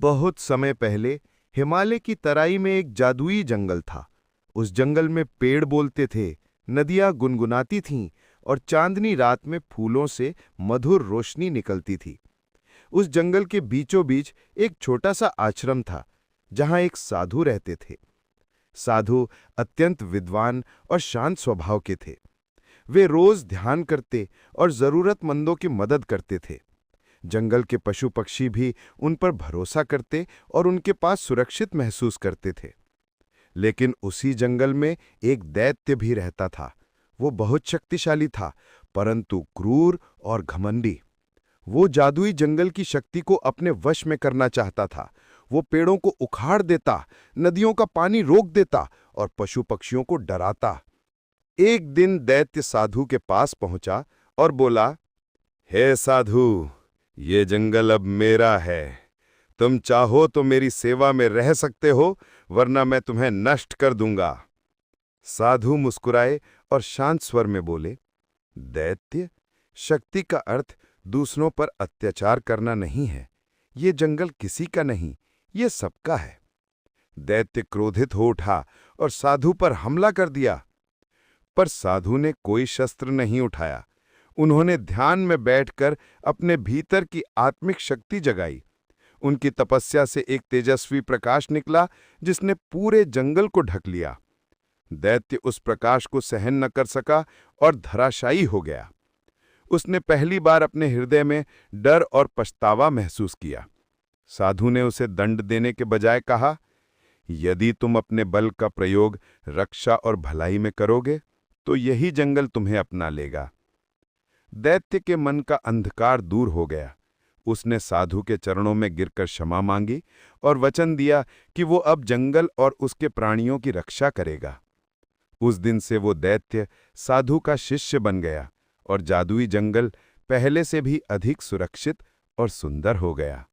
बहुत समय पहले हिमालय की तराई में एक जादुई जंगल था। उस जंगल में पेड़ बोलते थे, नदियां गुनगुनाती थीं और चांदनी रात में फूलों से मधुर रोशनी निकलती थी। उस जंगल के बीचों बीच एक छोटा सा आश्रम था, जहां एक साधु रहते थे। साधु अत्यंत विद्वान और शांत स्वभाव के थे। वे रोज ध्यान करते और जरूरतमंदों की मदद करते थे। जंगल के पशु पक्षी भी उन पर भरोसा करते और उनके पास सुरक्षित महसूस करते थे। लेकिन उसी जंगल में एक दैत्य भी रहता था। वो बहुत शक्तिशाली था, परंतु क्रूर और घमंडी। वो जादुई जंगल की शक्ति को अपने वश में करना चाहता था। वो पेड़ों को उखाड़ देता, नदियों का पानी रोक देता और पशु पक्षियों को डराता। एक दिन दैत्य साधु के पास पहुंचा और बोला, हे साधु, ये जंगल अब मेरा है। तुम चाहो तो मेरी सेवा में रह सकते हो, वरना मैं तुम्हें नष्ट कर दूंगा। साधु मुस्कुराए और शांत स्वर में बोले, दैत्य, शक्ति का अर्थ दूसरों पर अत्याचार करना नहीं है। ये जंगल किसी का नहीं, ये सबका है। दैत्य क्रोधित हो उठा और साधु पर हमला कर दिया। पर साधु ने कोई शस्त्र नहीं उठाया। उन्होंने ध्यान में बैठकर अपने भीतर की आत्मिक शक्ति जगाई। उनकी तपस्या से एक तेजस्वी प्रकाश निकला, जिसने पूरे जंगल को ढक लिया। दैत्य उस प्रकाश को सहन न कर सका और धराशायी हो गया। उसने पहली बार अपने हृदय में डर और पछतावा महसूस किया। साधु ने उसे दंड देने के बजाय कहा, यदि तुम अपने बल का प्रयोग रक्षा और भलाई में करोगे, तो यही जंगल तुम्हें अपना लेगा। दैत्य के मन का अंधकार दूर हो गया। उसने साधु के चरणों में गिरकर क्षमा मांगी और वचन दिया कि वो अब जंगल और उसके प्राणियों की रक्षा करेगा। उस दिन से वो दैत्य साधु का शिष्य बन गया और जादुई जंगल पहले से भी अधिक सुरक्षित और सुंदर हो गया।